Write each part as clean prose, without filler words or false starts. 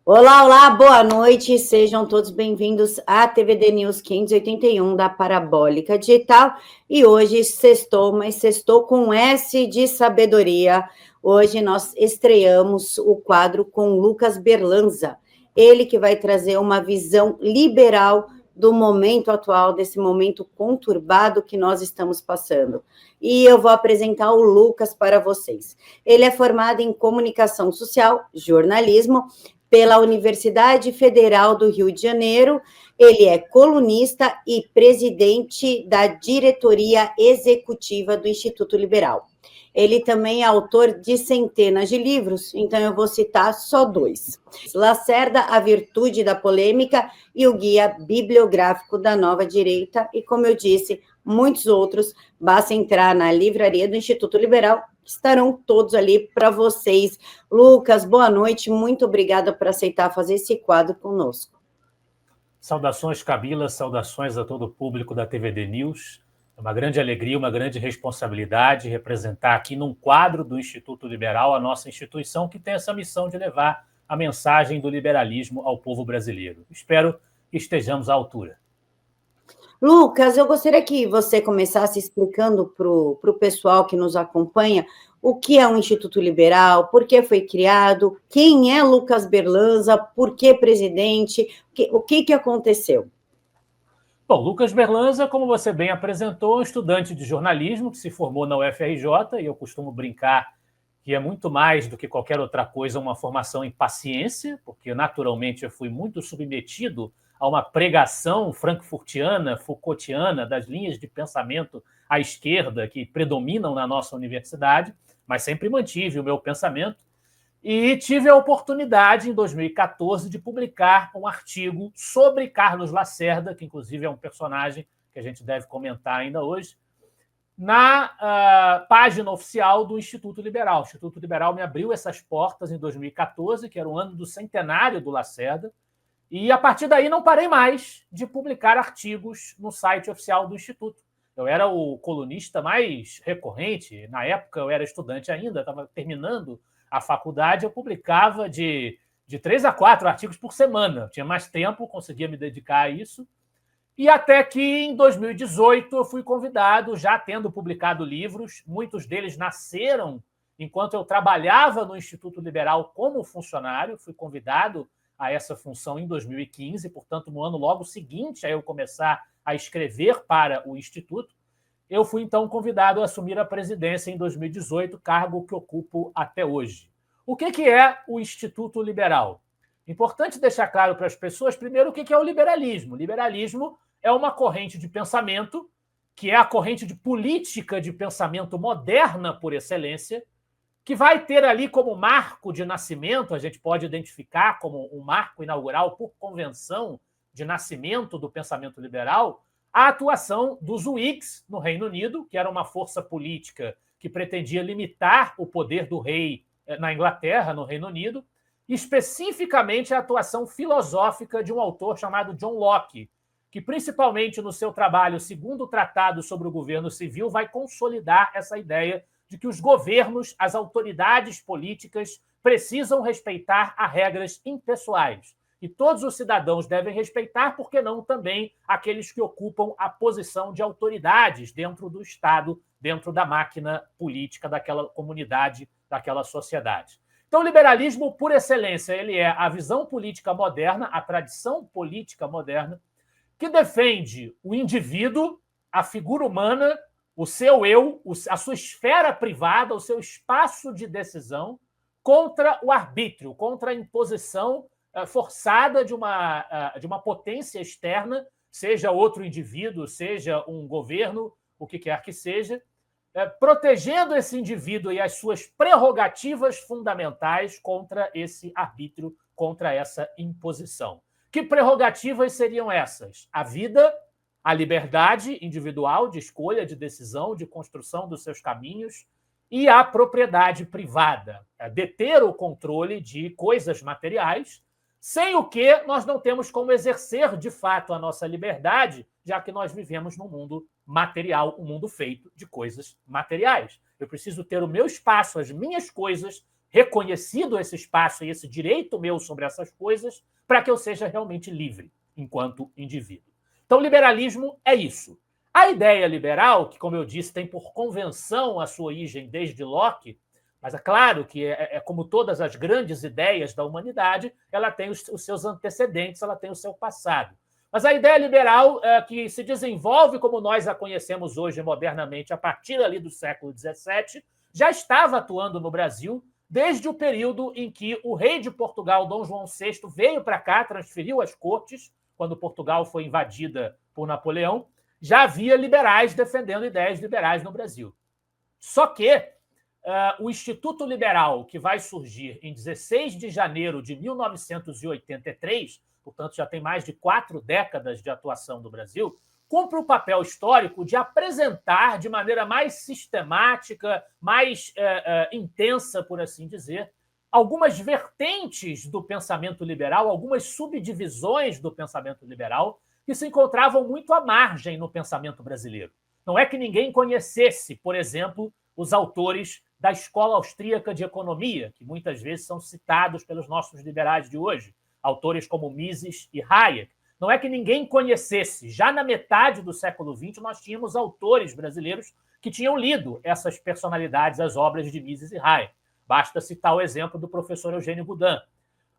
Olá, olá, boa noite, sejam todos bem-vindos à TVD News 581 da Parabólica Digital. E hoje sextou, mas sextou com S de sabedoria. Hoje nós estreamos o quadro com Lucas Berlanza, ele que vai trazer uma visão liberal do momento atual, desse momento conturbado que nós estamos passando. E eu vou apresentar o Lucas para vocês. Ele é formado em comunicação social, jornalismo, pela Universidade Federal do Rio de Janeiro. Ele é colunista e presidente da diretoria executiva do Instituto Liberal. Ele também é autor de centenas de livros, então eu vou citar só dois: Lacerda, A Virtude da Polêmica e o Guia Bibliográfico da Nova Direita, e como eu disse, muitos outros. Basta entrar na livraria do Instituto Liberal, estarão todos ali para vocês. Lucas, boa noite, muito obrigada por aceitar fazer esse quadro conosco. Saudações, Camila, saudações a todo o público da TVD News. É uma grande alegria, uma grande responsabilidade representar aqui num quadro do Instituto Liberal a nossa instituição que tem essa missão de levar a mensagem do liberalismo ao povo brasileiro. Espero que estejamos à altura. Lucas, eu gostaria que você começasse explicando para o pessoal que nos acompanha o que é um Instituto Liberal, por que foi criado, quem é Lucas Berlanza, por que presidente, o que aconteceu? Bom, Lucas Berlanza, como você bem apresentou, é um estudante de jornalismo que se formou na UFRJ, e eu costumo brincar que é muito mais do que qualquer outra coisa uma formação em paciência, porque naturalmente eu fui muito submetido a uma pregação frankfurtiana, Foucaultiana, das linhas de pensamento à esquerda que predominam na nossa universidade, mas sempre mantive o meu pensamento. E tive a oportunidade, em 2014, de publicar um artigo sobre Carlos Lacerda, que inclusive é um personagem que a gente deve comentar ainda hoje, na página oficial do Instituto Liberal. O Instituto Liberal me abriu essas portas em 2014, que era o ano do centenário do Lacerda, e a partir daí não parei mais de publicar artigos no site oficial do Instituto. Eu era o colunista mais recorrente, na época eu era estudante ainda, estava terminando a faculdade, eu publicava de 3 a 4 artigos por semana. Tinha mais tempo, conseguia me dedicar a isso. E até que, em 2018, eu fui convidado, já tendo publicado livros, muitos deles nasceram enquanto eu trabalhava no Instituto Liberal como funcionário, fui convidado a essa função em 2015, portanto, no ano logo seguinte a eu começar a escrever para o Instituto, eu fui, então, convidado a assumir a presidência em 2018, cargo que ocupo até hoje. O que é o Instituto Liberal? Importante deixar claro para as pessoas, primeiro, o que é o liberalismo. O liberalismo é uma corrente de pensamento, que é a corrente de política de pensamento moderna por excelência, que vai ter ali como marco de nascimento, a gente pode identificar como um marco inaugural por convenção de nascimento do pensamento liberal, a atuação dos Whigs no Reino Unido, que era uma força política que pretendia limitar o poder do rei na Inglaterra, no Reino Unido, e especificamente a atuação filosófica de um autor chamado John Locke, que principalmente no seu trabalho Segundo Tratado sobre o Governo Civil vai consolidar essa ideia de que os governos, as autoridades políticas precisam respeitar as regras impessoais. E todos os cidadãos devem respeitar, por que não também aqueles que ocupam a posição de autoridades dentro do Estado, dentro da máquina política daquela comunidade, daquela sociedade. Então, o liberalismo, por excelência, ele é a visão política moderna, a tradição política moderna, que defende o indivíduo, a figura humana, o seu eu, a sua esfera privada, o seu espaço de decisão, contra o arbítrio, contra a imposição forçada de uma potência externa, seja outro indivíduo, seja um governo, o que quer que seja, protegendo esse indivíduo e as suas prerrogativas fundamentais contra esse arbítrio, contra essa imposição. Que prerrogativas seriam essas? A vida, a liberdade individual de escolha, de decisão, de construção dos seus caminhos, e a propriedade privada, deter o controle de coisas materiais, sem o que nós não temos como exercer de fato a nossa liberdade, já que nós vivemos num mundo material, um mundo feito de coisas materiais. Eu preciso ter o meu espaço, as minhas coisas reconhecido esse espaço e esse direito meu sobre essas coisas para que eu seja realmente livre enquanto indivíduo. Então, liberalismo é isso. A ideia liberal, que, como eu disse, tem por convenção a sua origem desde Locke, mas é claro que como todas as grandes ideias da humanidade, ela tem os seus antecedentes, ela tem o seu passado. Mas a ideia liberal, que se desenvolve como nós a conhecemos hoje modernamente, a partir ali do século XVII, já estava atuando no Brasil desde o período em que o rei de Portugal, Dom João VI, veio para cá, transferiu as cortes, quando Portugal foi invadida por Napoleão, já havia liberais defendendo ideias liberais no Brasil. Só que o Instituto Liberal, que vai surgir em 16 de janeiro de 1983, portanto já tem mais de 4 décadas de atuação no Brasil, cumpre o papel histórico de apresentar de maneira mais sistemática, mais intensa, por assim dizer, algumas vertentes do pensamento liberal, algumas subdivisões do pensamento liberal que se encontravam muito à margem no pensamento brasileiro. Não é que ninguém conhecesse, por exemplo, os autores da Escola Austríaca de Economia, que muitas vezes são citados pelos nossos liberais de hoje, autores como Mises e Hayek. Não é que ninguém conhecesse. Já na metade do século XX, nós tínhamos autores brasileiros que tinham lido essas personalidades, as obras de Mises e Hayek. Basta citar o exemplo do professor Eugênio Boudin.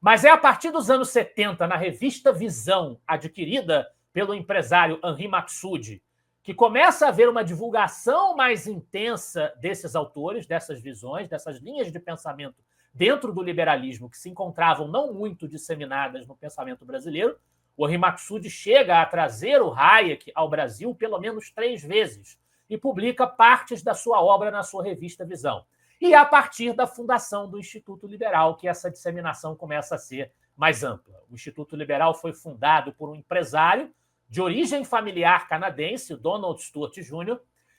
Mas é a partir dos anos 70, na revista Visão, adquirida pelo empresário Henri Maxud, que começa a haver uma divulgação mais intensa desses autores, dessas visões, dessas linhas de pensamento dentro do liberalismo que se encontravam não muito disseminadas no pensamento brasileiro. O Henri Maxud chega a trazer o Hayek ao Brasil pelo menos 3 vezes e publica partes da sua obra na sua revista Visão. E a partir da fundação do Instituto Liberal que essa disseminação começa a ser mais ampla. O Instituto Liberal foi fundado por um empresário de origem familiar canadense, Donald Stewart Jr.,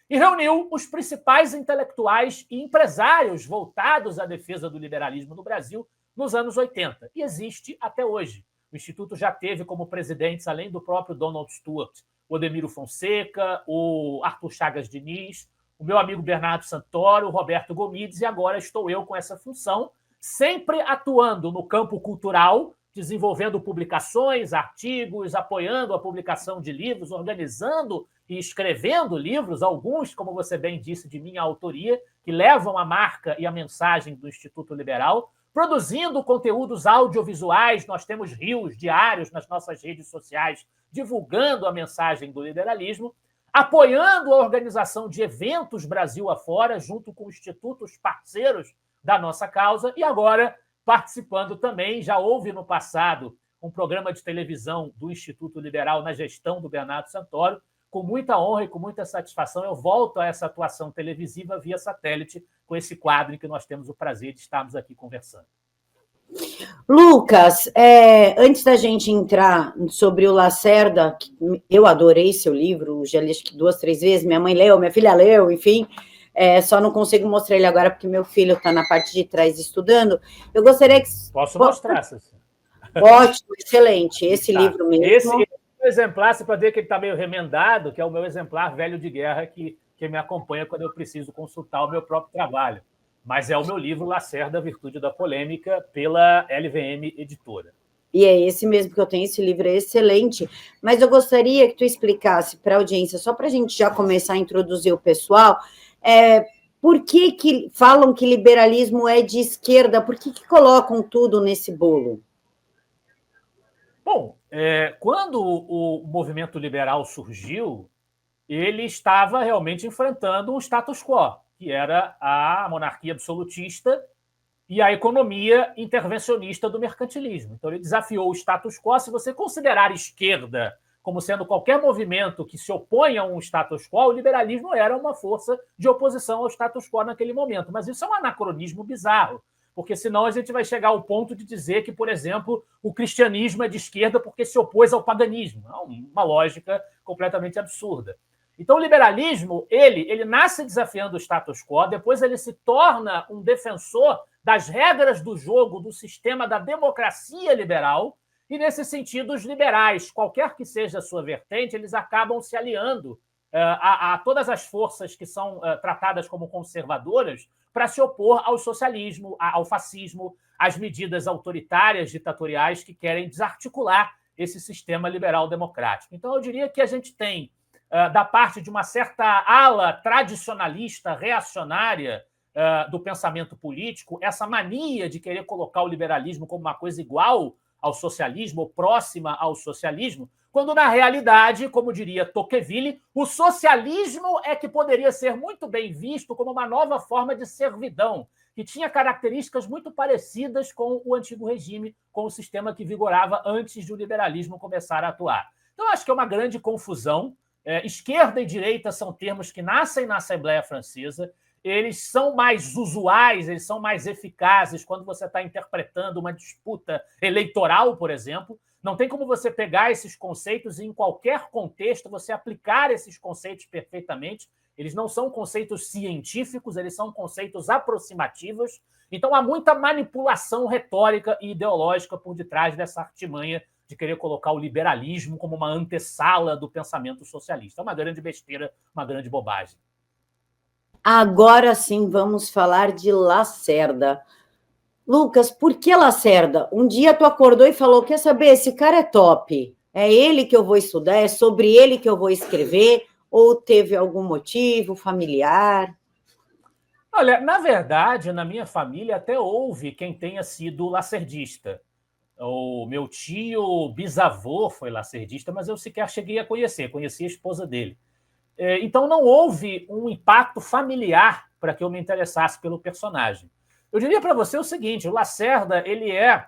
e reuniu os principais intelectuais e empresários voltados à defesa do liberalismo no Brasil nos anos 80, e existe até hoje. O Instituto já teve como presidentes, além do próprio Donald Stewart, o Odemiro Fonseca, o Arthur Chagas Diniz, o meu amigo Bernardo Santoro, o Roberto Gomides, e agora estou eu com essa função, sempre atuando no campo cultural, desenvolvendo publicações, artigos, apoiando a publicação de livros, organizando e escrevendo livros, alguns, como você bem disse, de minha autoria, que levam a marca e a mensagem do Instituto Liberal, produzindo conteúdos audiovisuais. Nós temos rios diários nas nossas redes sociais divulgando a mensagem do liberalismo, apoiando a organização de eventos Brasil afora, junto com institutos parceiros da nossa causa, e agora participando também, já houve no passado um programa de televisão do Instituto Liberal na gestão do Bernardo Santoro. Com muita honra e com muita satisfação, eu volto a essa atuação televisiva via satélite com esse quadro em que nós temos o prazer de estarmos aqui conversando. Lucas, antes da gente entrar sobre o Lacerda, eu adorei seu livro, já li acho que 2, 3 vezes, minha mãe leu, minha filha leu, enfim, só não consigo mostrar ele agora porque meu filho está na parte de trás estudando. Eu gostaria que... Posso mostrar, Ceci? Ótimo, excelente, esse livro mesmo. Esse exemplar, você pode ver que ele está meio remendado, que é o meu exemplar velho de guerra que me acompanha quando eu preciso consultar o meu próprio trabalho. Mas é o meu livro Lacerda, Virtude da Polêmica, pela LVM Editora. E é esse mesmo que eu tenho, esse livro é excelente, mas eu gostaria que tu explicasse para a audiência, só para a gente já começar a introduzir o pessoal, por que falam que liberalismo é de esquerda, por que colocam tudo nesse bolo? Bom, quando o movimento liberal surgiu, ele estava realmente enfrentando um status quo, que era a monarquia absolutista e a economia intervencionista do mercantilismo. Então, ele desafiou o status quo. Se você considerar esquerda como sendo qualquer movimento que se opõe a um status quo, o liberalismo era uma força de oposição ao status quo naquele momento. Mas isso é um anacronismo bizarro, porque senão a gente vai chegar ao ponto de dizer que, por exemplo, o cristianismo é de esquerda porque se opôs ao paganismo. É uma lógica completamente absurda. Então, o liberalismo, ele nasce desafiando o status quo, depois ele se torna um defensor das regras do jogo do sistema da democracia liberal, e, nesse sentido, os liberais, qualquer que seja a sua vertente, eles acabam se aliando a todas as forças que são tratadas como conservadoras, para se opor ao socialismo, ao fascismo, às medidas autoritárias, ditatoriais que querem desarticular esse sistema liberal democrático. Então, eu diria que a gente tem, da parte de uma certa ala tradicionalista, reacionária do pensamento político, essa mania de querer colocar o liberalismo como uma coisa igual ao socialismo, ou próxima ao socialismo, quando, na realidade, como diria Tocqueville, o socialismo é que poderia ser muito bem visto como uma nova forma de servidão, que tinha características muito parecidas com o antigo regime, com o sistema que vigorava antes de o liberalismo começar a atuar. Então, acho que é uma grande confusão. Esquerda e direita são termos que nascem na Assembleia Francesa, eles são mais usuais, eles são mais eficazes quando você está interpretando uma disputa eleitoral, por exemplo. Não tem como você pegar esses conceitos e, em qualquer contexto, você aplicar esses conceitos perfeitamente. Eles não são conceitos científicos, eles são conceitos aproximativos. Então, há muita manipulação retórica e ideológica por detrás dessa artimanha de querer colocar o liberalismo como uma antessala do pensamento socialista. É uma grande besteira, uma grande bobagem. Agora sim, vamos falar de Lacerda. Lucas, por que Lacerda? Um dia tu acordou e falou, quer saber, esse cara é top, é ele que eu vou estudar, é sobre ele que eu vou escrever, ou teve algum motivo familiar? Olha, na verdade, na minha família até houve quem tenha sido lacerdista. O meu tio bisavô foi lacerdista, mas eu sequer cheguei a conhecer, conheci a esposa dele. Então, não houve um impacto familiar para que eu me interessasse pelo personagem. Eu diria para você o seguinte, o Lacerda ele é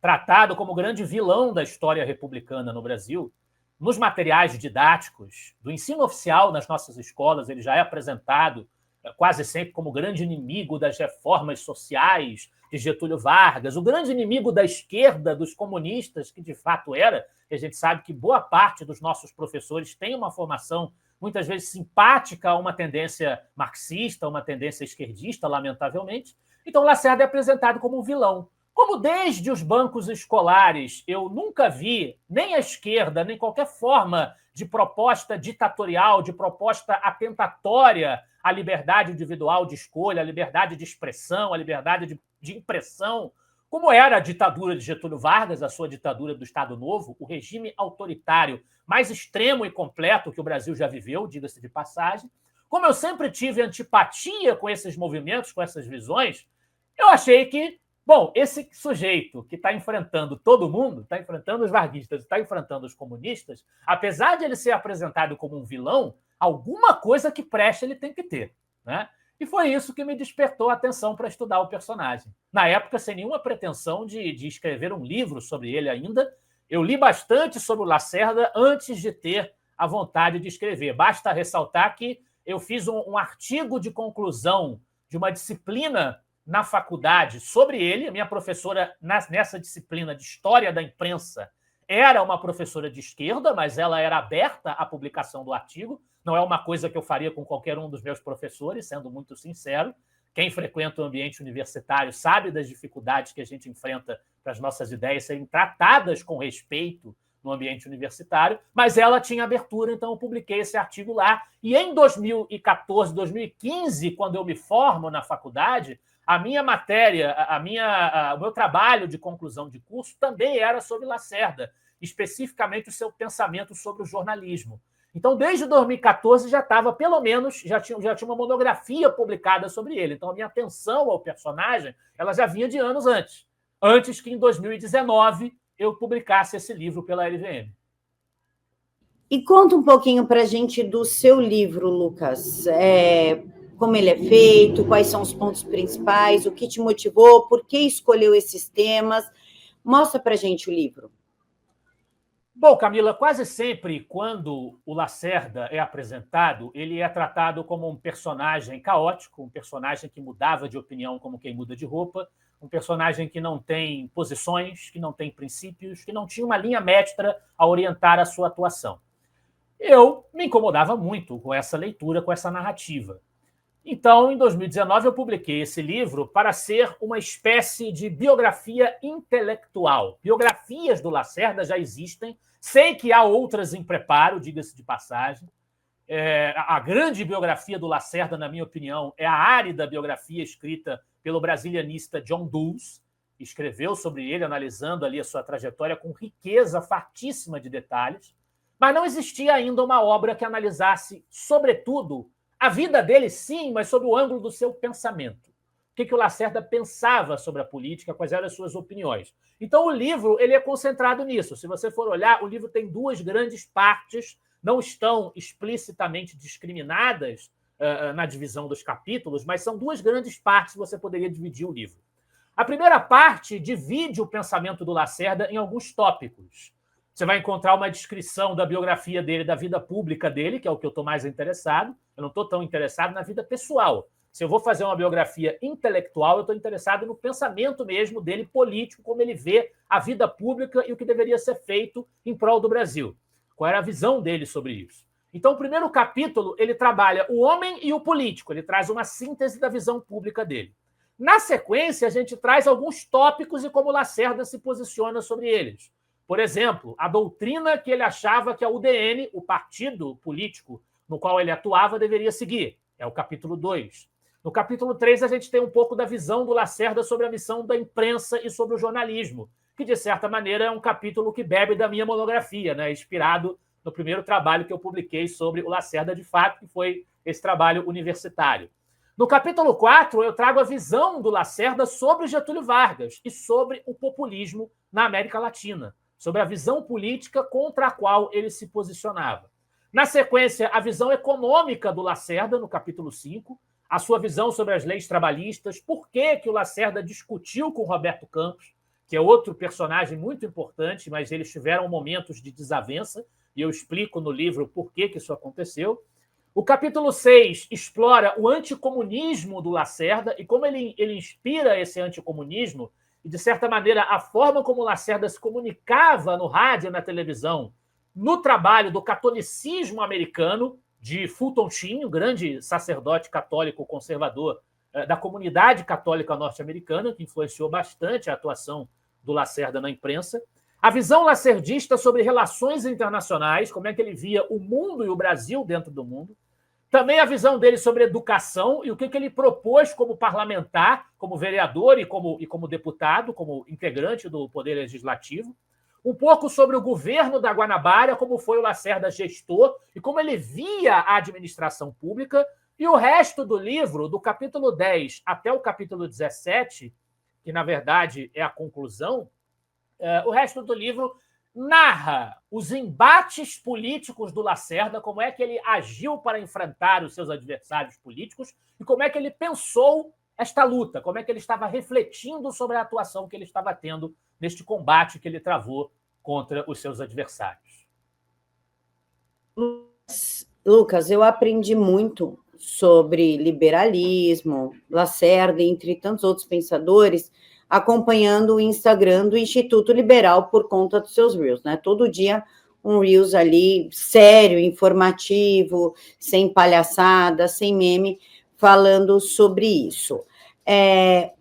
tratado como grande vilão da história republicana no Brasil. Nos materiais didáticos do ensino oficial nas nossas escolas, ele já é apresentado quase sempre como grande inimigo das reformas sociais de Getúlio Vargas, o grande inimigo da esquerda, dos comunistas, que de fato era. E a gente sabe que boa parte dos nossos professores tem uma formação muitas vezes simpática a uma tendência marxista, uma tendência esquerdista, lamentavelmente. Então, Lacerda é apresentado como um vilão. Como desde os bancos escolares eu nunca vi nem a esquerda, nem qualquer forma de proposta ditatorial, de proposta atentatória à liberdade individual de escolha, à liberdade de expressão, à liberdade de impressão, como era a ditadura de Getúlio Vargas, a sua ditadura do Estado Novo, o regime autoritário mais extremo e completo que o Brasil já viveu, diga-se de passagem. Como eu sempre tive antipatia com esses movimentos, com essas visões, eu achei que, bom, esse sujeito que está enfrentando todo mundo, está enfrentando os varguistas, está enfrentando os comunistas, apesar de ele ser apresentado como um vilão, alguma coisa que preste ele tem que ter, né? E foi isso que me despertou a atenção para estudar o personagem. Na época, sem nenhuma pretensão de escrever um livro sobre ele ainda, eu li bastante sobre o Lacerda antes de ter a vontade de escrever. Basta ressaltar que eu fiz um artigo de conclusão de uma disciplina na faculdade sobre ele. A minha professora, nessa disciplina de História da Imprensa, era uma professora de esquerda, mas ela era aberta à publicação do artigo. Não é uma coisa que eu faria com qualquer um dos meus professores, sendo muito sincero. Quem frequenta o ambiente universitário sabe das dificuldades que a gente enfrenta para as nossas ideias serem tratadas com respeito no ambiente universitário, mas ela tinha abertura, então eu publiquei esse artigo lá. E em 2014, 2015, quando eu me formo na faculdade, a minha matéria, o meu trabalho de conclusão de curso também era sobre Lacerda, especificamente o seu pensamento sobre o jornalismo. Então, desde 2014 já estava, pelo menos, já tinha uma monografia publicada sobre ele. Então, a minha atenção ao personagem ela já vinha de anos antes que em 2019 eu publicasse esse livro pela LVM. E conta um pouquinho para a gente do seu livro, Lucas. Como ele é feito, quais são os pontos principais, o que te motivou, por que escolheu esses temas. Mostra para a gente o livro. Bom, Camila, quase sempre quando o Lacerda é apresentado, ele é tratado como um personagem caótico, um personagem que mudava de opinião como quem muda de roupa, um personagem que não tem posições, que não tem princípios, que não tinha uma linha mestra a orientar a sua atuação. Eu me incomodava muito com essa leitura, com essa narrativa. Então, em 2019, eu publiquei esse livro para ser uma espécie de biografia intelectual. Biografias do Lacerda já existem, sei que há outras em preparo, diga-se de passagem. A grande biografia do Lacerda, na minha opinião, é a árida biografia escrita pelo brasilianista John Dulles, que escreveu sobre ele, analisando ali a sua trajetória com riqueza fartíssima de detalhes, mas não existia ainda uma obra que analisasse, sobretudo, a vida dele, sim, mas sob o ângulo do seu pensamento. O que o Lacerda pensava sobre a política, quais eram as suas opiniões. Então, o livro ele é concentrado nisso. Se você for olhar, o livro tem duas grandes partes, não estão explicitamente discriminadas na divisão dos capítulos, mas são duas grandes partes que você poderia dividir o livro. A primeira parte divide o pensamento do Lacerda em alguns tópicos. Você vai encontrar uma descrição da biografia dele, da vida pública dele, que é o que eu estou mais interessado. Eu não estou tão interessado na vida pessoal. Se eu vou fazer uma biografia intelectual, eu estou interessado no pensamento mesmo dele político, como ele vê a vida pública e o que deveria ser feito em prol do Brasil. Qual era a visão dele sobre isso? Então, o primeiro capítulo, ele trabalha o homem e o político. Ele traz uma síntese da visão pública dele. Na sequência, a gente traz alguns tópicos e como Lacerda se posiciona sobre eles. Por exemplo, a doutrina que ele achava que a UDN, o partido político no qual ele atuava, deveria seguir. É o capítulo 2. No capítulo 3, a gente tem um pouco da visão do Lacerda sobre a missão da imprensa e sobre o jornalismo, que, de certa maneira, é um capítulo que bebe da minha monografia, né? Inspirado no primeiro trabalho que eu publiquei sobre o Lacerda de fato, que foi esse trabalho universitário. No capítulo 4, eu trago a visão do Lacerda sobre Getúlio Vargas e sobre o populismo na América Latina, sobre a visão política contra a qual ele se posicionava. Na sequência, a visão econômica do Lacerda, no capítulo 5, a sua visão sobre as leis trabalhistas, por que o Lacerda discutiu com Roberto Campos, que é outro personagem muito importante, mas eles tiveram momentos de desavença, e eu explico no livro por que isso aconteceu. O capítulo 6 explora o anticomunismo do Lacerda e como ele inspira esse anticomunismo e, de certa maneira, a forma como o Lacerda se comunicava no rádio e na televisão no trabalho do catolicismo americano, de Fulton Sheen, o grande sacerdote católico conservador da comunidade católica norte-americana, que influenciou bastante a atuação do Lacerda na imprensa. A visão lacerdista sobre relações internacionais, como é que ele via o mundo e o Brasil dentro do mundo. Também a visão dele sobre educação e o que ele propôs como parlamentar, como vereador e como deputado, como integrante do Poder Legislativo. Um pouco sobre o governo da Guanabara, como foi o Lacerda gestor e como ele via a administração pública. E o resto do livro, do capítulo 10 até o capítulo 17, que, na verdade, é a conclusão, o resto do livro narra os embates políticos do Lacerda, como é que ele agiu para enfrentar os seus adversários políticos e como é que ele pensou esta luta, como é que ele estava refletindo sobre a atuação que ele estava tendo neste combate que ele travou contra os seus adversários. Lucas, eu aprendi muito sobre liberalismo, Lacerda, entre tantos outros pensadores, acompanhando o Instagram do Instituto Liberal por conta dos seus Reels, né? Todo dia um Reels ali sério, informativo, sem palhaçada, sem meme, falando sobre isso.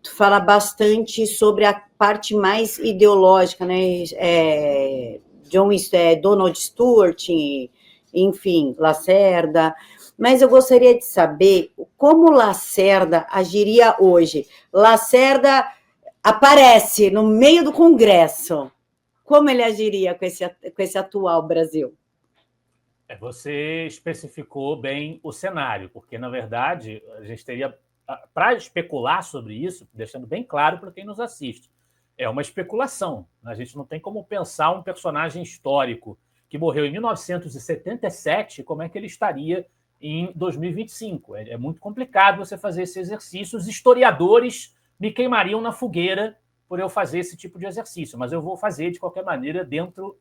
Tu fala bastante sobre a parte mais ideológica, né? Donald Stewart, enfim, Lacerda. Mas eu gostaria de saber como Lacerda agiria hoje. Lacerda aparece no meio do Congresso. Como ele agiria com esse atual Brasil? Você especificou bem o cenário, porque, na verdade, a gente teria, para especular sobre isso, deixando bem claro para quem nos assiste, é uma especulação. A gente não tem como pensar um personagem histórico que morreu em 1977, como é que ele estaria em 2025. É muito complicado você fazer esse exercício. Os historiadores me queimariam na fogueira por eu fazer esse tipo de exercício, mas eu vou fazer, de qualquer maneira, dentro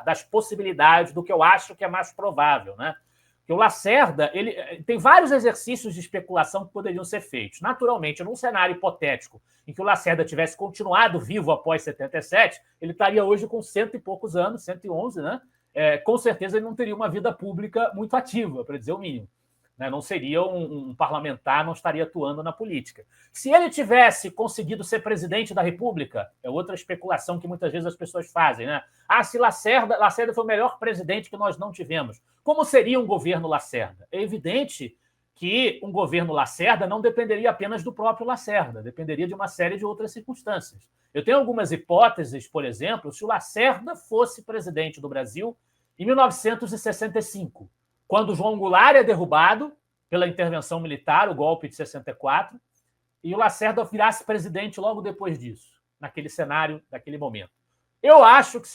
das possibilidades, do que eu acho que é mais provável, né? Porque o Lacerda, ele tem vários exercícios de especulação que poderiam ser feitos. Naturalmente, num cenário hipotético em que o Lacerda tivesse continuado vivo após 77, ele estaria hoje com 100 e poucos anos, 111, né? Com certeza ele não teria uma vida pública muito ativa, para dizer o mínimo. né? Não seria um parlamentar, não estaria atuando na política. Se ele tivesse conseguido ser presidente da República, é outra especulação que muitas vezes as pessoas fazem, né? Se Lacerda foi o melhor presidente que nós não tivemos. Como seria um governo Lacerda? É evidente que um governo Lacerda não dependeria apenas do próprio Lacerda, dependeria de uma série de outras circunstâncias. Eu tenho algumas hipóteses, por exemplo, se o Lacerda fosse presidente do Brasil em 1965, quando João Goulart é derrubado pela intervenção militar, o golpe de 64, e o Lacerda virasse presidente logo depois disso, naquele cenário, naquele momento. Eu acho que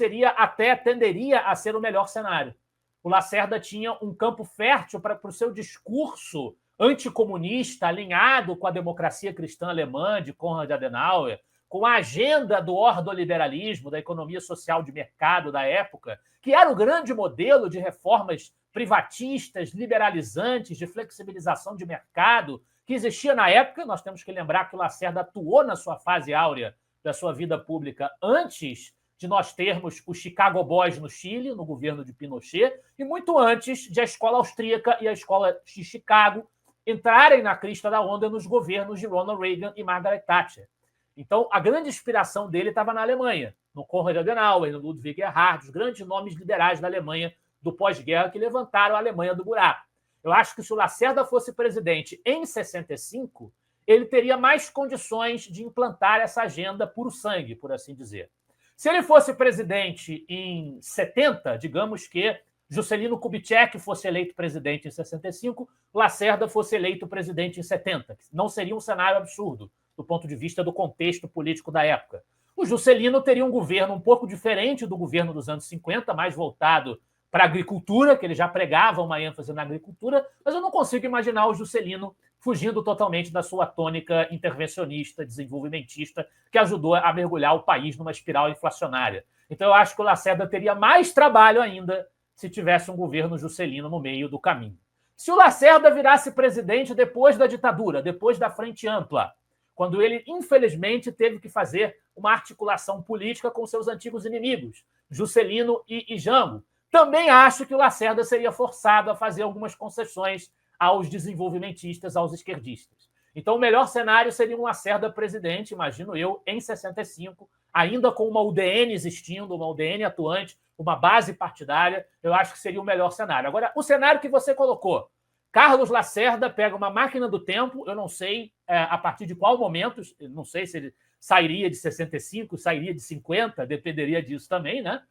tenderia a ser o melhor cenário. O Lacerda tinha um campo fértil para o seu discurso anticomunista, alinhado com a democracia cristã alemã de Konrad Adenauer, com a agenda do ordoliberalismo, da economia social de mercado da época, que era o grande modelo de reformas privatistas, liberalizantes, de flexibilização de mercado, que existia na época. Nós temos que lembrar que o Lacerda atuou na sua fase áurea da sua vida pública antes de nós termos os Chicago Boys no Chile, no governo de Pinochet, e muito antes de a escola austríaca e a escola de Chicago entrarem na crista da onda nos governos de Ronald Reagan e Margaret Thatcher. Então, a grande inspiração dele estava na Alemanha, no Konrad Adenauer, no Ludwig Erhard, os grandes nomes liberais da Alemanha do pós-guerra que levantaram a Alemanha do buraco. Eu acho que se o Lacerda fosse presidente em 65, ele teria mais condições de implantar essa agenda puro sangue, por assim dizer. Se ele fosse presidente em 70, digamos que Juscelino Kubitschek fosse eleito presidente em 65, Lacerda fosse eleito presidente em 70. Não seria um cenário absurdo, do ponto de vista do contexto político da época. O Juscelino teria um governo um pouco diferente do governo dos anos 50, mais voltado para a agricultura, que ele já pregava uma ênfase na agricultura, mas eu não consigo imaginar o Juscelino fugindo totalmente da sua tônica intervencionista, desenvolvimentista, que ajudou a mergulhar o país numa espiral inflacionária. Então, eu acho que o Lacerda teria mais trabalho ainda se tivesse um governo Juscelino no meio do caminho. Se o Lacerda virasse presidente depois da ditadura, depois da Frente Ampla, quando ele, infelizmente, teve que fazer uma articulação política com seus antigos inimigos, Juscelino e Jango, também acho que o Lacerda seria forçado a fazer algumas concessões aos desenvolvimentistas, aos esquerdistas. Então, o melhor cenário seria um Lacerda presidente, imagino eu, em 65, ainda com uma UDN existindo, uma UDN atuante, uma base partidária, eu acho que seria o melhor cenário. Agora, o cenário que você colocou, Carlos Lacerda pega uma máquina do tempo, eu não sei a partir de qual momento, não sei se ele sairia de 65, sairia de 50, dependeria disso também, né?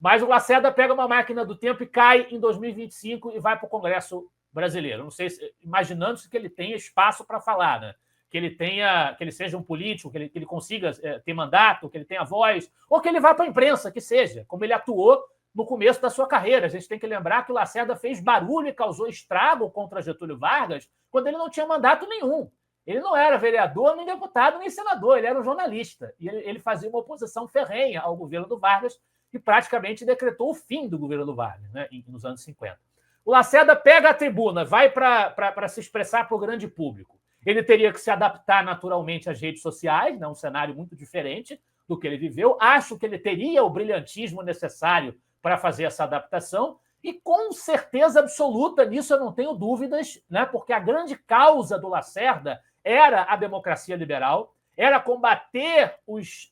Mas o Lacerda pega uma máquina do tempo e cai em 2025 e vai para o Congresso brasileiro. Não sei, imaginando-se que ele tenha espaço para falar, né? Que ele seja um político, que ele consiga ter mandato, que ele tenha voz, ou que ele vá para a imprensa, que seja, como ele atuou no começo da sua carreira. A gente tem que lembrar que o Lacerda fez barulho e causou estrago contra Getúlio Vargas quando ele não tinha mandato nenhum. Ele não era vereador, nem deputado, nem senador, ele era um jornalista. E ele fazia uma oposição ferrenha ao governo do Vargas e praticamente decretou o fim do governo do Vargas, né, nos anos 50. O Lacerda pega a tribuna, vai para se expressar para o grande público. Ele teria que se adaptar naturalmente às redes sociais, né, um cenário muito diferente do que ele viveu. Acho que ele teria o brilhantismo necessário para fazer essa adaptação e, com certeza absoluta, nisso eu não tenho dúvidas, né, porque a grande causa do Lacerda era a democracia liberal, era combater os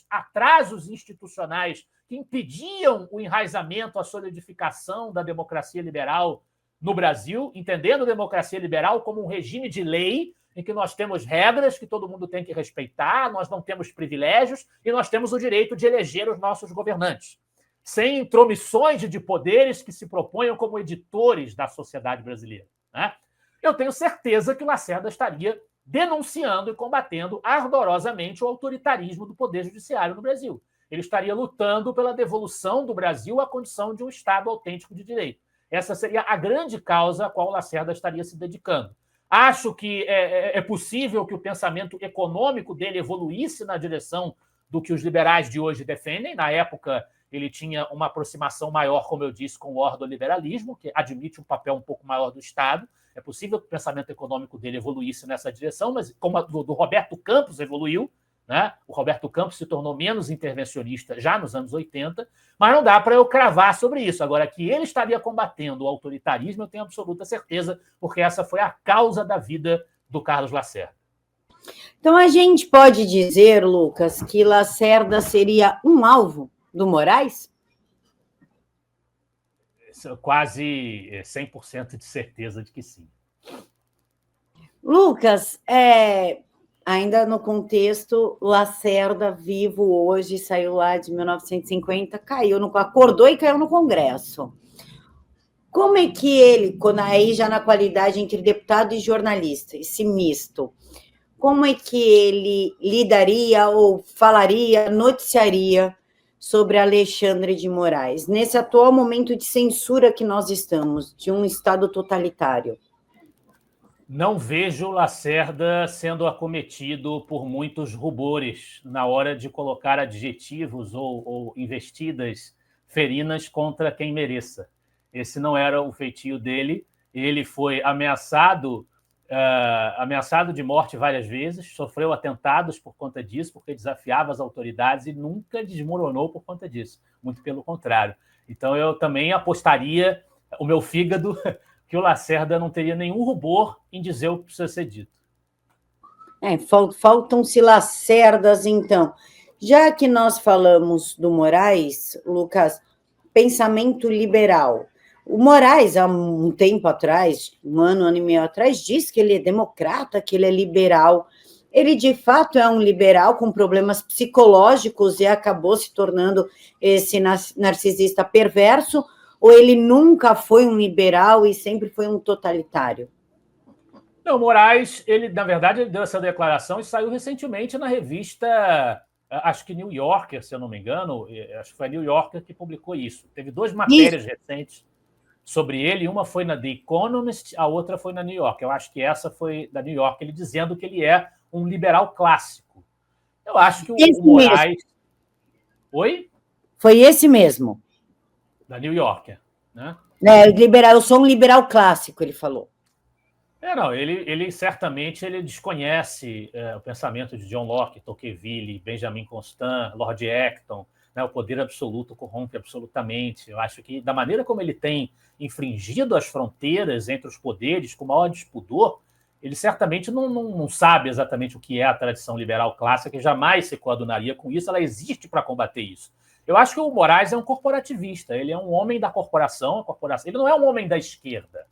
atrasos institucionais que impediam o enraizamento, a solidificação da democracia liberal no Brasil, entendendo a democracia liberal como um regime de lei em que nós temos regras que todo mundo tem que respeitar, nós não temos privilégios e nós temos o direito de eleger os nossos governantes, sem intromissões de poderes que se proponham como editores da sociedade brasileira, né? Eu tenho certeza que o Lacerda estaria denunciando e combatendo ardorosamente o autoritarismo do Poder Judiciário no Brasil. Ele estaria lutando pela devolução do Brasil à condição de um Estado autêntico de direito. Essa seria a grande causa a qual o Lacerda estaria se dedicando. Acho que é possível que o pensamento econômico dele evoluísse na direção do que os liberais de hoje defendem. Na época, ele tinha uma aproximação maior, como eu disse, com o ordoliberalismo, que admite um papel um pouco maior do Estado. É possível que o pensamento econômico dele evoluísse nessa direção, mas como a do Roberto Campos evoluiu, né? O Roberto Campos se tornou menos intervencionista já nos anos 80, mas não dá para eu cravar sobre isso. Agora, que ele estaria combatendo o autoritarismo, eu tenho absoluta certeza, porque essa foi a causa da vida do Carlos Lacerda. Então, a gente pode dizer, Lucas, que Lacerda seria um alvo do Moraes? Quase 100% de certeza de que sim. Lucas, ainda no contexto, Lacerda vivo hoje, saiu lá de 1950, acordou e caiu no Congresso. Como é que ele, aí já na qualidade entre deputado e jornalista, esse misto, como é que ele lidaria ou falaria, noticiaria sobre Alexandre de Moraes, nesse atual momento de censura que nós estamos, de um Estado totalitário? Não vejo Lacerda sendo acometido por muitos rubores na hora de colocar adjetivos ou investidas ferinas contra quem mereça. Esse não era o feitio dele. Ele foi ameaçado de morte várias vezes, sofreu atentados por conta disso, porque desafiava as autoridades e nunca desmoronou por conta disso. Muito pelo contrário. Então, eu também apostaria o meu fígado que o Lacerda não teria nenhum rubor em dizer o que precisa ser dito. Faltam-se Lacerdas, então. Já que nós falamos do Moraes, Lucas, pensamento liberal. O Moraes, há um tempo atrás, um ano e meio atrás, disse que ele é democrata, que ele é liberal. Ele, de fato, é um liberal com problemas psicológicos e acabou se tornando esse narcisista perverso, ou ele nunca foi um liberal e sempre foi um totalitário? Não, Moraes, na verdade, ele deu essa declaração e saiu recentemente na revista, acho que New Yorker, se eu não me engano, acho que foi a New Yorker que publicou isso. Teve 2 matérias recentes sobre ele, uma foi na The Economist, a outra foi na New York. Eu acho que essa foi da New York, ele dizendo que ele é um liberal clássico. Eu acho que o Moraes... Mesmo. Oi? Foi esse mesmo. Da New Yorker, né? Eu sou um liberal clássico, ele falou. Não, ele certamente ele desconhece o pensamento de John Locke, Tocqueville, Benjamin Constant, Lord Acton, né? O poder absoluto corrompe absolutamente. Eu acho que, da maneira como ele tem infringido as fronteiras entre os poderes com maior despudor, ele certamente não sabe exatamente o que é a tradição liberal clássica e jamais se coadunaria com isso. Ela existe para combater isso. Eu acho que o Moraes é um corporativista, ele é um homem da corporação, ele não é um homem da esquerda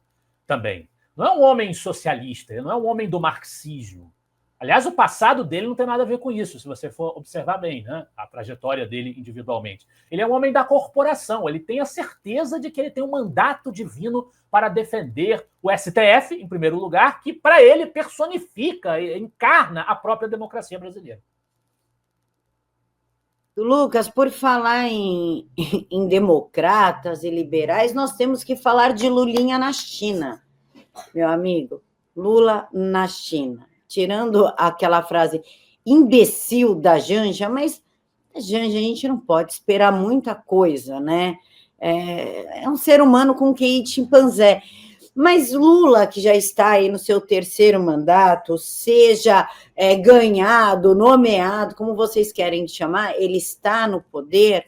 também. Não é um homem socialista, ele não é um homem do marxismo. Aliás, o passado dele não tem nada a ver com isso, se você for observar bem, né? A trajetória dele individualmente. Ele é um homem da corporação, ele tem a certeza de que ele tem um mandato divino para defender o STF, em primeiro lugar, que para ele personifica, encarna a própria democracia brasileira. Lucas, por falar em democratas e liberais, nós temos que falar de Lulinha na China. Meu amigo, Lula na China. Tirando aquela frase imbecil da Janja, mas a Janja a gente não pode esperar muita coisa, né? É um ser humano com QI de chimpanzé. Mas Lula, que já está aí no seu 3º mandato, seja ganhado, nomeado, como vocês querem chamar, ele está no poder,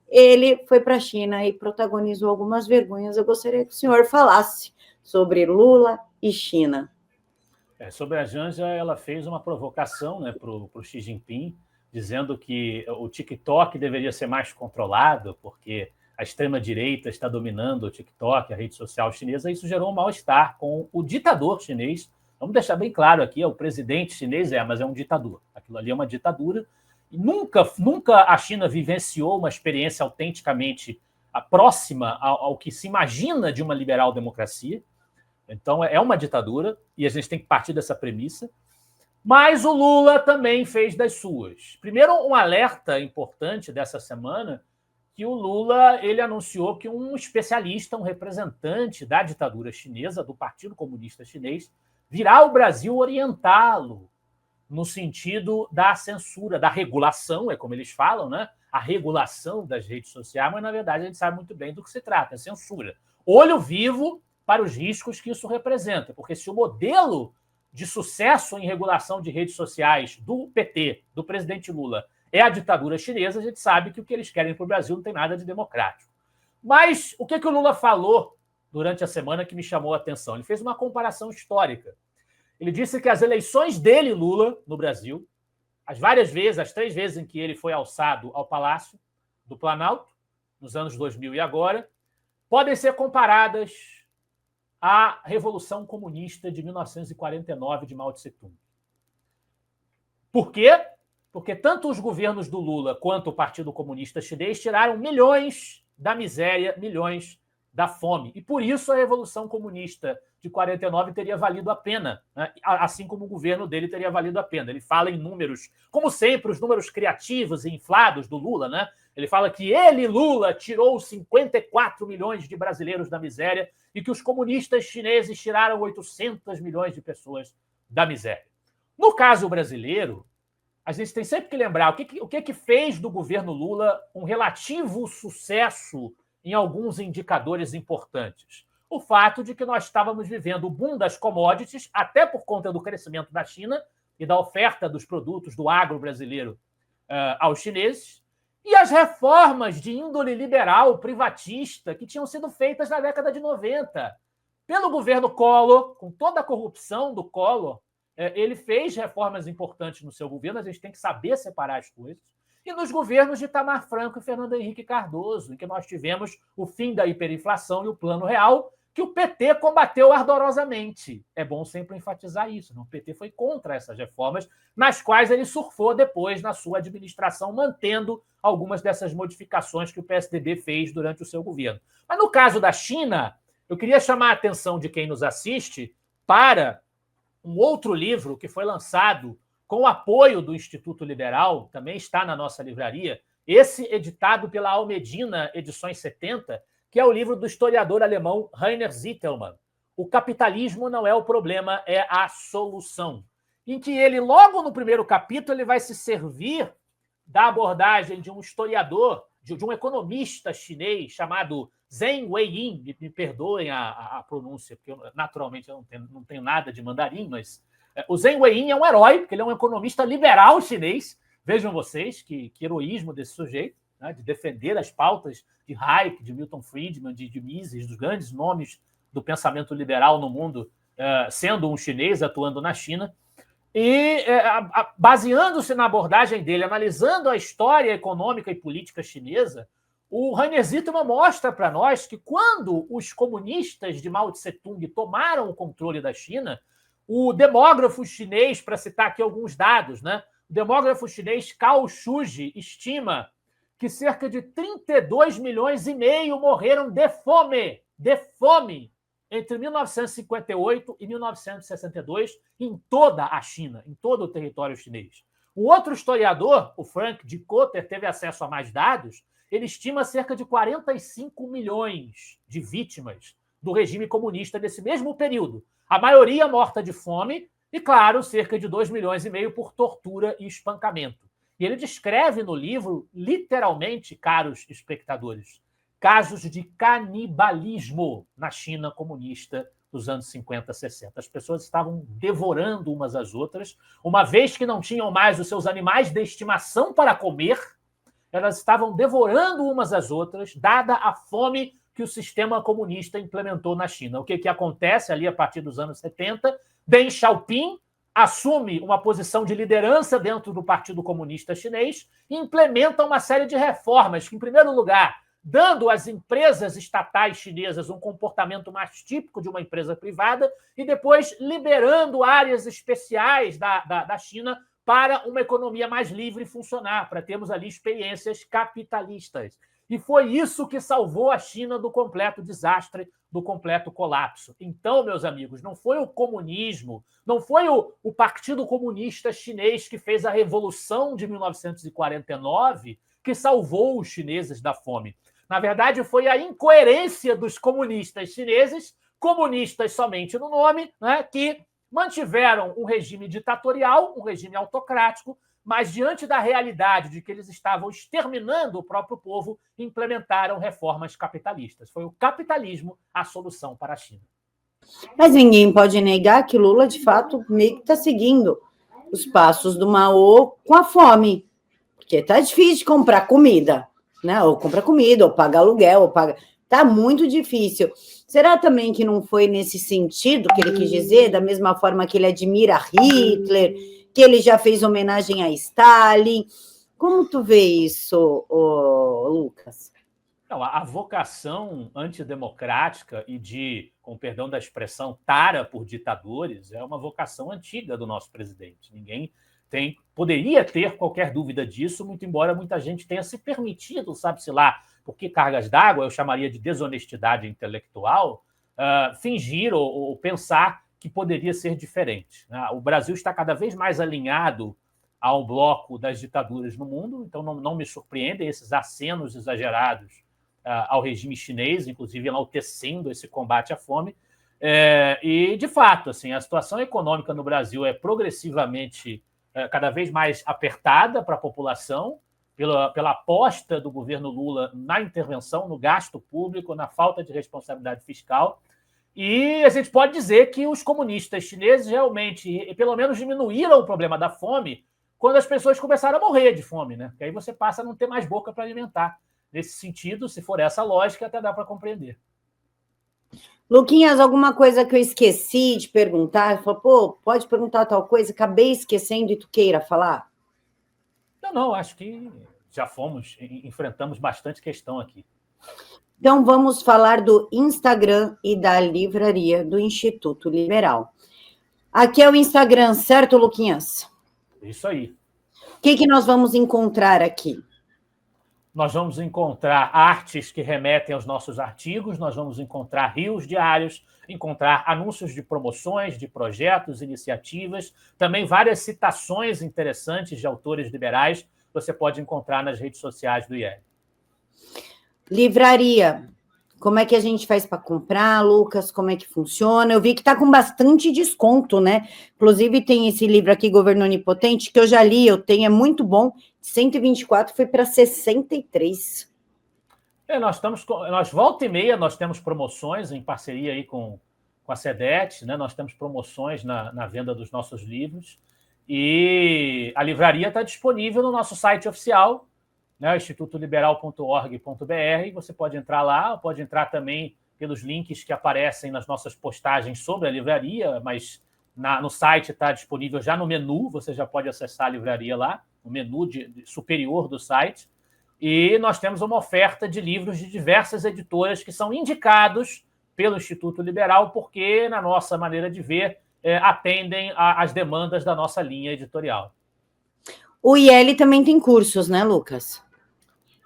ele foi para a China e protagonizou algumas vergonhas. Eu gostaria que o senhor falasse sobre Lula e China. Sobre a Janja, ela fez uma provocação, né, para o Xi Jinping, dizendo que o TikTok deveria ser mais controlado, porque a extrema-direita está dominando o TikTok, a rede social chinesa, e isso gerou um mal-estar com o ditador chinês. Vamos deixar bem claro aqui, o presidente chinês mas é um ditador. Aquilo ali é uma ditadura. E nunca a China vivenciou uma experiência autenticamente próxima ao que se imagina de uma liberal democracia. Então, é uma ditadura, e a gente tem que partir dessa premissa. Mas o Lula também fez das suas. Primeiro, um alerta importante dessa semana, que o Lula ele anunciou que um especialista, um representante da ditadura chinesa, do Partido Comunista Chinês, virá ao Brasil orientá-lo no sentido da censura, da regulação, é como eles falam, né? A regulação das redes sociais, mas, na verdade, a gente sabe muito bem do que se trata, é censura. Olho vivo para os riscos que isso representa, porque se o modelo de sucesso em regulação de redes sociais do PT, do presidente Lula, é a ditadura chinesa, a gente sabe que o que eles querem para o Brasil não tem nada de democrático. Mas o que o Lula falou durante a semana que me chamou a atenção? Ele fez uma comparação histórica. Ele disse que as eleições dele, Lula, no Brasil, as 3 vezes em que ele foi alçado ao Palácio do Planalto, nos anos 2000 e agora, podem ser comparadas à Revolução Comunista de 1949 de Mao Tse-tung. Por quê? Porque tanto os governos do Lula quanto o Partido Comunista Chinês tiraram milhões da miséria, milhões da fome. E por isso a Revolução Comunista de 49 teria valido a pena, né? Assim como o governo dele teria valido a pena. Ele fala em números, como sempre, os números criativos e inflados do Lula, né? Ele fala que ele, Lula, tirou 54 milhões de brasileiros da miséria e que os comunistas chineses tiraram 800 milhões de pessoas da miséria. No caso brasileiro, a gente tem sempre que lembrar o que fez do governo Lula um relativo sucesso em alguns indicadores importantes. O fato de que nós estávamos vivendo o boom das commodities, até por conta do crescimento da China e da oferta dos produtos do agro brasileiro aos chineses, e as reformas de índole liberal, privatista, que tinham sido feitas na década de 90. Pelo governo Collor, com toda a corrupção do Collor, ele fez reformas importantes no seu governo, a gente tem que saber separar as coisas, e nos governos de Itamar Franco e Fernando Henrique Cardoso, em que nós tivemos o fim da hiperinflação e o Plano Real, que o PT combateu ardorosamente. É bom sempre enfatizar isso. O PT foi contra essas reformas, nas quais ele surfou depois na sua administração, mantendo algumas dessas modificações que o PSDB fez durante o seu governo. Mas no caso da China, eu queria chamar a atenção de quem nos assiste para um outro livro que foi lançado com o apoio do Instituto Liberal, também está na nossa livraria, esse editado pela Almedina Edições 70, que é o livro do historiador alemão Rainer Zitelmann. O capitalismo não é o problema, é a solução. Em que ele, logo no primeiro capítulo, ele vai se servir da abordagem de um historiador, de um economista chinês chamado Zheng Weiyin. Me perdoem a pronúncia, porque naturalmente eu não tenho nada de mandarim, mas o Zheng Weiyin é um herói, porque ele é um economista liberal chinês. Vejam vocês que heroísmo desse sujeito, né, de defender as pautas de Hayek, de Milton Friedman, de Mises, dos grandes nomes do pensamento liberal no mundo, sendo um chinês atuando na China. E, baseando-se na abordagem dele, analisando a história econômica e política chinesa, o Rainer Zitelmann mostra para nós que quando os comunistas de Mao Tse-tung tomaram o controle da China, o demógrafo chinês, para citar aqui alguns dados, né, o demógrafo chinês Cao Shuji estima que cerca de 32 milhões e meio morreram de fome, entre 1958 e 1962, em toda a China, em todo o território chinês. O outro historiador, o Frank de Cotter, teve acesso a mais dados, ele estima cerca de 45 milhões de vítimas do regime comunista nesse mesmo período. A maioria morta de fome e, claro, cerca de 2 milhões e meio por tortura e espancamento. E ele descreve no livro, literalmente, caros espectadores, casos de canibalismo na China comunista dos anos 50, 60. As pessoas estavam devorando umas às outras, uma vez que não tinham mais os seus animais de estimação para comer, elas estavam devorando umas às outras, dada a fome que o sistema comunista implementou na China. O que acontece ali a partir dos anos 70? Deng Xiaoping assume uma posição de liderança dentro do Partido Comunista Chinês e implementa uma série de reformas que, em primeiro lugar, dando às empresas estatais chinesas um comportamento mais típico de uma empresa privada e depois liberando áreas especiais da China para uma economia mais livre funcionar, para termos ali experiências capitalistas. E foi isso que salvou a China do completo desastre, do completo colapso. Então, meus amigos, não foi o comunismo, não foi o Partido Comunista Chinês que fez a Revolução de 1949 que salvou os chineses da fome. Na verdade, foi a incoerência dos comunistas chineses, comunistas somente no nome, né, que mantiveram um regime ditatorial, um regime autocrático, mas diante da realidade de que eles estavam exterminando o próprio povo, implementaram reformas capitalistas. Foi o capitalismo a solução para a China. Mas ninguém pode negar que Lula, de fato, meio que está seguindo os passos do Mao com a fome. Porque tá difícil de comprar comida, né? Ou compra comida, ou paga aluguel, ou paga... Tá muito difícil. Será também que não foi nesse sentido que ele quis dizer, da mesma forma que ele admira Hitler, que ele já fez homenagem a Stalin? Como tu vê isso, Lucas? Não, a vocação antidemocrática e de, com perdão da expressão, tara por ditadores é uma vocação antiga do nosso presidente. Ninguém poderia ter qualquer dúvida disso, muito embora muita gente tenha se permitido, sabe-se lá, por que cargas d'água, eu chamaria de desonestidade intelectual, fingir ou pensar que poderia ser diferente. O Brasil está cada vez mais alinhado ao bloco das ditaduras no mundo, então não me surpreendem esses acenos exagerados ao regime chinês, inclusive enaltecendo esse combate à fome. E, de fato, assim, a situação econômica no Brasil é progressivamente cada vez mais apertada para a população, pela aposta do governo Lula na intervenção, no gasto público, na falta de responsabilidade fiscal. E a gente pode dizer que os comunistas chineses realmente, pelo menos, diminuíram o problema da fome quando as pessoas começaram a morrer de fome, né? Porque aí você passa a não ter mais boca para alimentar. Nesse sentido, se for essa lógica, até dá para compreender. Luquinhas, alguma coisa que eu esqueci de perguntar? Falou, pô, pode perguntar tal coisa, acabei esquecendo e tu queira falar? Não, acho que já enfrentamos bastante questão aqui. Então, vamos falar do Instagram e da livraria do Instituto Liberal. Aqui é o Instagram, certo, Luquinhas? Isso aí. O que nós vamos encontrar aqui? Nós vamos encontrar artes que remetem aos nossos artigos, nós vamos encontrar rios diários, encontrar anúncios de promoções, de projetos, iniciativas, também várias citações interessantes de autores liberais você pode encontrar nas redes sociais do IEL. Livraria, como é que a gente faz para comprar, Lucas? Como é que funciona? Eu vi que está com bastante desconto, né? Inclusive tem esse livro aqui, Governo Onipotente, que eu já li, eu tenho, é muito bom. 124 foi para 63. Nós volta e meia, nós temos promoções em parceria aí com a SEDET, né? Nós temos promoções na venda dos nossos livros. E a livraria está disponível no nosso site oficial, né, institutoliberal.org.br. Você pode entrar lá, pode entrar também pelos links que aparecem nas nossas postagens sobre a livraria, mas no site está disponível já no menu, você já pode acessar a livraria lá, o menu superior do site. E nós temos uma oferta de livros de diversas editoras que são indicados pelo Instituto Liberal, porque, na nossa maneira de ver, atendem às demandas da nossa linha editorial. O IEL também tem cursos, né, Lucas?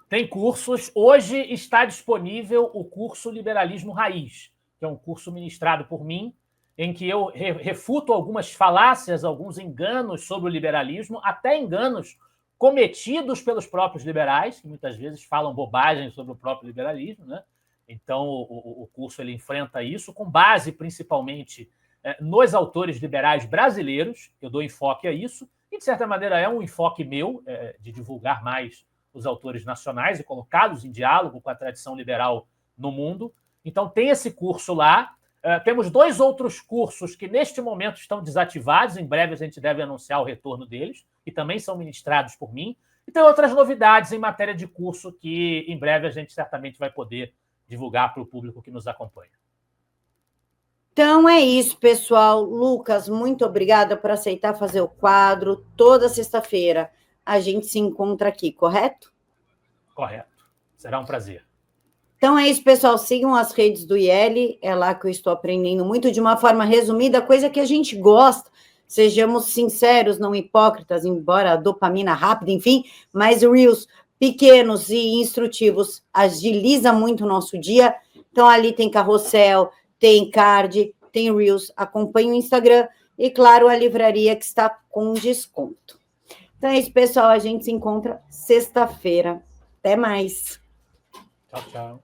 Tem cursos. Hoje está disponível o curso Liberalismo Raiz, que é um curso ministrado por mim, em que eu refuto algumas falácias, alguns enganos sobre o liberalismo, até enganos cometidos pelos próprios liberais, que muitas vezes falam bobagem sobre o próprio liberalismo, né? Então, o curso ele enfrenta isso, com base principalmente nos autores liberais brasileiros. Eu dou enfoque a isso, e, de certa maneira, é um enfoque meu de divulgar mais os autores nacionais e colocá-los em diálogo com a tradição liberal no mundo. Então, tem esse curso lá. Temos 2 outros cursos que, neste momento, estão desativados. Em breve, a gente deve anunciar o retorno deles, e também são ministrados por mim. E tem outras novidades em matéria de curso que, em breve, a gente certamente vai poder divulgar para o público que nos acompanha. Então é isso, pessoal. Lucas, muito obrigada por aceitar fazer o quadro. Toda sexta-feira a gente se encontra aqui, correto? Correto. Será um prazer. Então é isso, pessoal. Sigam as redes do IEL. É lá que eu estou aprendendo muito, de uma forma resumida, coisa que a gente gosta. Sejamos sinceros, não hipócritas, embora a dopamina rápida, enfim, mas Reels pequenos e instrutivos agiliza muito o nosso dia. Então ali tem carrossel, tem card, tem Reels, acompanhe o Instagram e, claro, a livraria que está com desconto. Então é isso, pessoal. A gente se encontra sexta-feira. Até mais. Tchau, tchau.